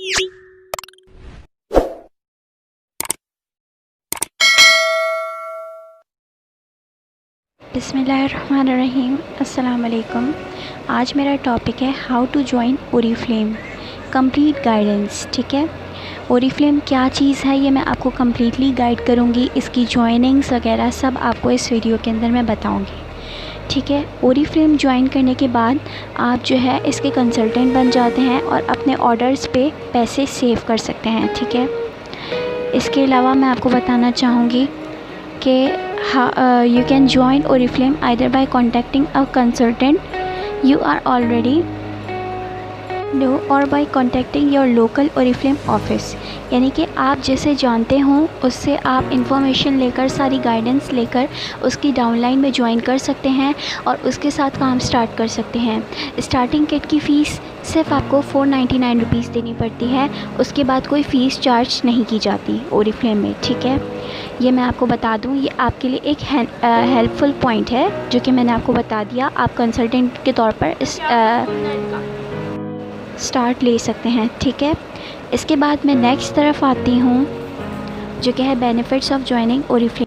बिस्मिल्लाहिर्रहमानिर्रहीम। अस्सलाम वालेकुम। आज मेरा टॉपिक है how to join Oriflame, complete guidance. ठीक है, ओरीफ्लेम क्या चीज़ है ये मैं आपको कम्प्लीटली गाइड करूँगी। इसकी ज्वाइनिंग्स वगैरह सब आपको इस वीडियो के अंदर मैं बताऊँगी। ठीक है, ओरीफ्लेम ज्वाइन करने के बाद आप जो है इसके कंसल्टेंट बन जाते हैं और अपने ऑर्डर्स पे पैसे सेव कर सकते हैं। ठीक है, इसके अलावा मैं आपको बताना चाहूँगी कि you can join Oriflame either by contacting a consultant you are already know or by contacting your local Oriflame office। यानी कि आप जैसे जानते हो उससे आप इंफॉर्मेशन लेकर, सारी गाइडेंस लेकर उसकी डाउनलाइन में ज्वाइन कर सकते हैं और उसके साथ काम स्टार्ट कर सकते हैं। स्टार्टिंग किट की फ़ीस सिर्फ आपको 499 रुपीज़ देनी पड़ती है, उसके बाद कोई फ़ीस चार्ज नहीं की जाती ओरीफ्लेम में। ठीक है, ये मैं आपको बता दूं, ये आपके लिए एक हेल्पफुल पॉइंट है जो कि मैंने आपको बता दिया। आप कंसल्टेंट के तौर पर इस स्टार्ट ले सकते हैं। ठीक है, इसके बाद मैं नेक्स्ट तरफ आती हूँ जो कि है benefits of joining Oriflame.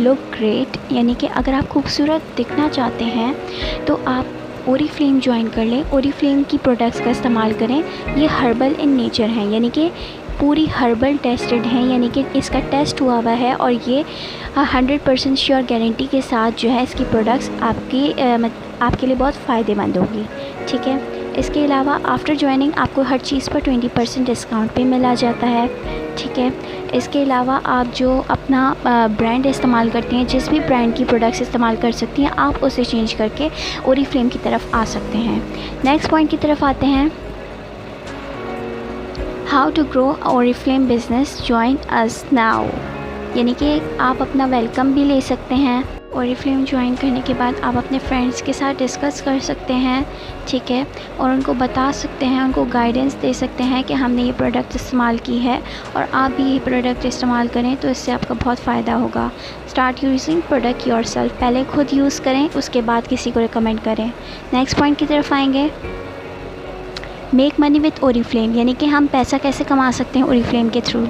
Look great, यानी कि अगर आप खूबसूरत दिखना चाहते हैं तो आप ओरीफ्लेम ज्वाइन कर लें। ओरीफ्लेम की प्रोडक्ट्स का इस्तेमाल करें। ये हर्बल इन नेचर हैं, यानी कि पूरी हर्बल टेस्टेड हैं, यानी कि इसका टेस्ट हुआ हुआ है और ये 100% श्योर गारंटी के साथ जो है इसकी प्रोडक्ट्स आपके लिए बहुत फ़ायदेमंद होगी। ठीक है, इसके अलावा आफ्टर ज्वाइनिंग आपको हर चीज़ पर 20% डिस्काउंट पे मिला जाता है। ठीक है, इसके अलावा आप जो अपना ब्रांड इस्तेमाल करते हैं, जिस भी ब्रांड की प्रोडक्ट्स इस्तेमाल कर सकती हैं, आप उसे चेंज करके ओरीफ्लेम की तरफ आ सकते हैं। नेक्स्ट पॉइंट की तरफ आते हैं, how to grow Oriflame business, join us now. यानी कि आप अपना वेलकम भी ले सकते हैं। ओरीफ्लेम ज्वाइन करने के बाद आप अपने फ्रेंड्स के साथ डिस्कस कर सकते हैं। ठीक है, और उनको बता सकते हैं, उनको गाइडेंस दे सकते हैं कि हमने ये प्रोडक्ट इस्तेमाल की है और आप भी ये प्रोडक्ट इस्तेमाल करें तो इससे आपका बहुत फ़ायदा होगा। स्टार्ट यूजिंग प्रोडक्ट योरसेल्फ, पहले खुद यूज़ करें, उसके बाद किसी को रिकमेंड करें। नेक्स्ट पॉइंट की तरफ आएंगे, मेक मनी विथ ओरीफ्लेम, यानी कि हम पैसा कैसे कमा सकते हैं ओरीफ्लेम के थ्रू।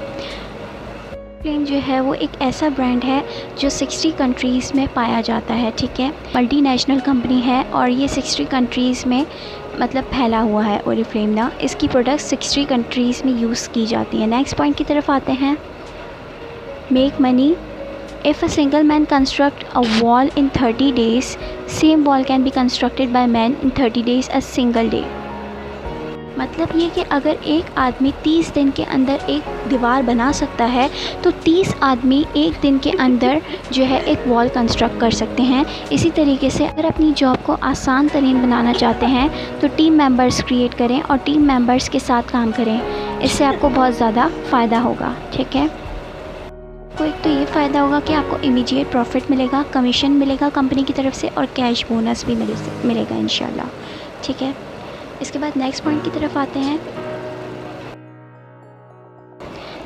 ओरीफ्लेम जो है वो एक ऐसा ब्रांड है जो 60 कंट्रीज़ में पाया जाता है। ठीक है, मल्टीनेशनल कंपनी है और ये 60 कंट्रीज़ में मतलब फैला हुआ है ओरीफ्लेम ना। इसकी प्रोडक्ट्स 60 कंट्रीज़ में यूज़ की जाती हैं। नेक्स्ट पॉइंट की तरफ आते हैं, make money. If a single man construct a wall in 30 days, same wall can be constructed by man in 30 days a single day। मतलब ये कि अगर एक आदमी 30 दिन के अंदर एक दीवार बना सकता है तो 30 आदमी एक दिन के अंदर जो है एक वॉल कंस्ट्रक्ट कर सकते हैं। इसी तरीके से अगर अपनी जॉब को आसान तरीन बनाना चाहते हैं तो टीम मेंबर्स क्रिएट करें और टीम मेंबर्स के साथ काम करें, इससे आपको बहुत ज़्यादा फ़ायदा होगा। ठीक है, तो एक तो ये फ़ायदा होगा कि आपको इमीडिएट प्रॉफिट मिलेगा, कमीशन मिलेगा कंपनी की तरफ से और कैश बोनस भी मिलेगा इंशाल्लाह। ठीक है, इसके बाद नेक्स्ट पॉइंट की तरफ आते हैं,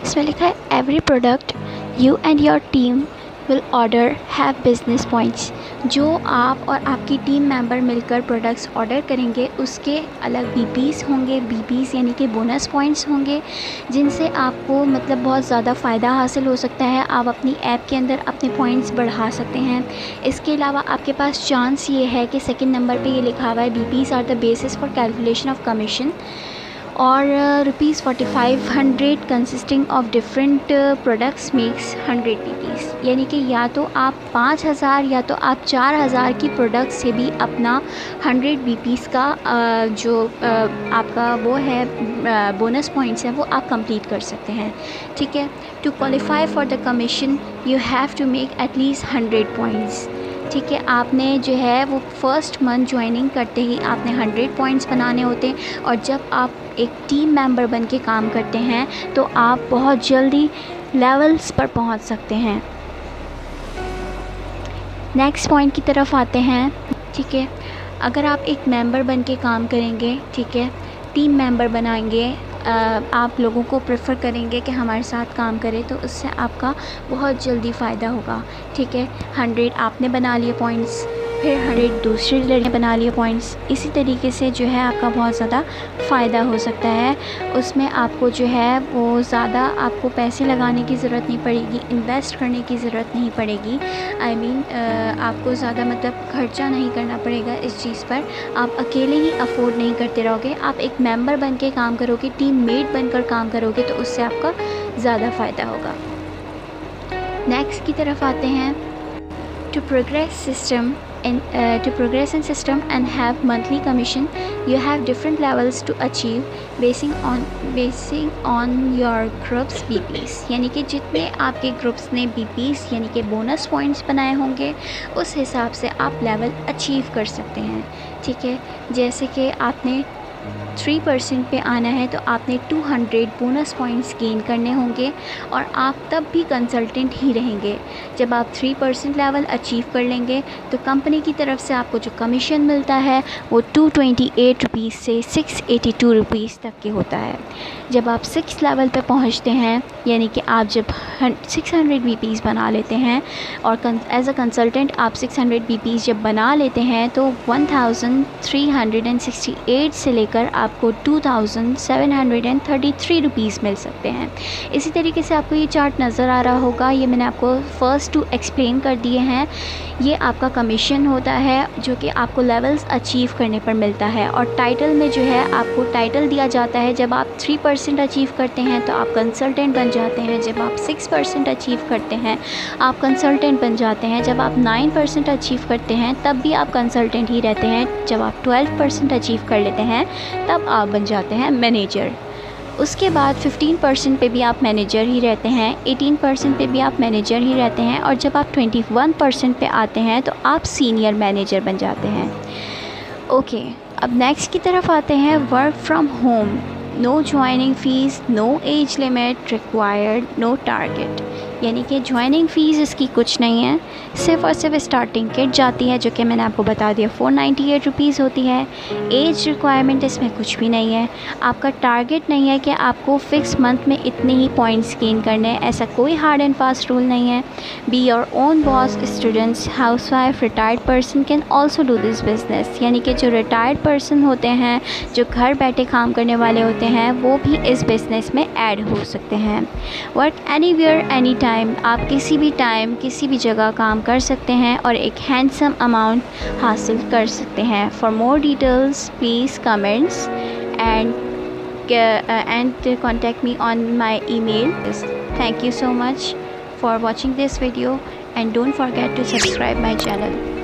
इसमें लिखा है every product you and your team will order have business points. जो आप और आपकी टीम मेंबर मिलकर प्रोडक्ट्स ऑर्डर करेंगे उसके अलग बीपीज़ होंगे। बीपीज़ यानी कि बोनस पॉइंट्स होंगे, जिनसे आपको मतलब बहुत ज़्यादा फ़ायदा हासिल हो सकता है। आप अपनी ऐप के अंदर अपने पॉइंट्स बढ़ा सकते हैं। इसके अलावा आपके पास चांस ये है कि सेकंड नंबर पे ये लिखा हुआ है, BPs are the basis for calculation of commission और ₹4500 consisting of different products makes 100 BPs. यानी कि या तो आप 5000 या तो आप 4000 की प्रोडक्ट से भी अपना 100 बीपीज़ का जो आपका वो है बोनस पॉइंट्स है वो आप कंप्लीट कर सकते हैं। ठीक है, to qualify for the commission you have to make at least 100 points. ठीक है, आपने जो है वो फर्स्ट मंथ ज्वाइनिंग करते ही आपने 100 पॉइंट्स बनाने होते हैं और जब आप एक टीम मेंबर बन के काम करते हैं तो आप बहुत जल्दी लेवल्स पर पहुंच सकते हैं। नेक्स्ट पॉइंट की तरफ आते हैं। ठीक है, अगर आप एक मेंबर बन के काम करेंगे, ठीक है, टीम मेंबर बनाएंगे, आप लोगों को प्रेफर करेंगे कि हमारे साथ काम करें तो उससे आपका बहुत जल्दी फ़ायदा होगा। ठीक है, 100 आपने बना लिए पॉइंट्स, फिर 100 दूसरी लड़कियाँ बना लिए पॉइंट्स। इसी तरीके से जो है आपका बहुत ज़्यादा फ़ायदा हो सकता है। उसमें आपको जो है वो ज़्यादा आपको पैसे लगाने की ज़रूरत नहीं पड़ेगी, इन्वेस्ट करने की ज़रूरत नहीं पड़ेगी। आपको ज़्यादा मतलब खर्चा नहीं करना पड़ेगा इस चीज़ पर। आप अकेले ही अफोर्ड नहीं करते रहोगे, आप एक मेंबर बन के काम करोगे, टीम मेट बनकर काम करोगे, तो उससे आपका ज़्यादा फ़ायदा होगा। नेक्स्ट की तरफ आते हैं। To progress in system and have monthly commission, you have different levels to achieve basing on your groups BPs। यानी कि जितने आपके ग्रुप्स ने BPs यानी कि बोनस पॉइंट्स बनाए होंगे, उस हिसाब से आप लेवल अचीव कर सकते हैं। ठीक है, जैसे कि आपने 3% पे आना है तो आपने 200 बोनस पॉइंट्स गेन करने होंगे, और आप तब भी कंसल्टेंट ही रहेंगे। जब आप 3% लेवल अचीव कर लेंगे तो कंपनी की तरफ से आपको जो कमीशन मिलता है वो 228 रुपीज़ से 682 रुपीज़ तक के होता है। जब आप 6 लेवल पे पहुंचते हैं, यानी कि आप जब 600 BPs बना लेते हैं, और एज अ कंसल्टेंट आप 600 BPs जब बना लेते हैं तो 1368 से लेकर आपको 2733 रुपीज़ मिल सकते हैं। इसी तरीके से आपको ये चार्ट नज़र आ रहा होगा, ये मैंने आपको फर्स्ट 2 एक्सप्लेन कर दिए हैं। ये आपका कमीशन होता है जो कि आपको लेवल्स अचीव करने पर मिलता है। और टाइटल में जो है आपको टाइटल दिया जाता है। जब आप 3% अचीव करते हैं तो आप कंसल्टेंट बन जाते हैं। जब आप 6% अचीव करते हैं आप कंसल्टेंट बन जाते हैं। जब आप 9% अचीव करते हैं तब भी आप कंसल्टेंट ही रहते हैं। जब आप 12% अचीव कर लेते हैं तब आप बन जाते हैं मैनेजर। उसके बाद 15% पे भी आप मैनेजर ही रहते हैं, 18% पे भी आप मैनेजर ही रहते हैं, और जब आप 21% पे आते हैं तो आप सीनियर मैनेजर बन जाते हैं। ओके, अब नेक्स्ट की तरफ आते हैं। Work from home, no joining fees, no age limit required, no target. यानी कि ज्वाइनिंग फ़ीस इसकी कुछ नहीं है, सिर्फ़ और सिर्फ स्टार्टिंग किट जाती है जो कि मैंने आपको बता दिया 498 रुपीज़ होती है। एज रिक्वायरमेंट इसमें कुछ भी नहीं है। आपका टारगेट नहीं है कि आपको फ़िक्स मंथ में इतने ही पॉइंट्स गेन करने हैं, ऐसा कोई हार्ड एंड फास्ट रूल नहीं है। Be your own boss, students, housewife, retired person can also do this business. यानी कि जो रिटायर्ड पर्सन होते हैं, जो घर बैठे काम करने वाले होते हैं, वो भी इस बिज़नेस में ऐड हो सकते हैं। वर्क एनीवेयर एनी टाइम, आप किसी भी टाइम किसी भी जगह काम कर सकते हैं और एक हैंडसम अमाउंट हासिल कर सकते हैं। For more details please comments and contact me on my email. Thank you so much for watching this video and don't forget to subscribe my channel.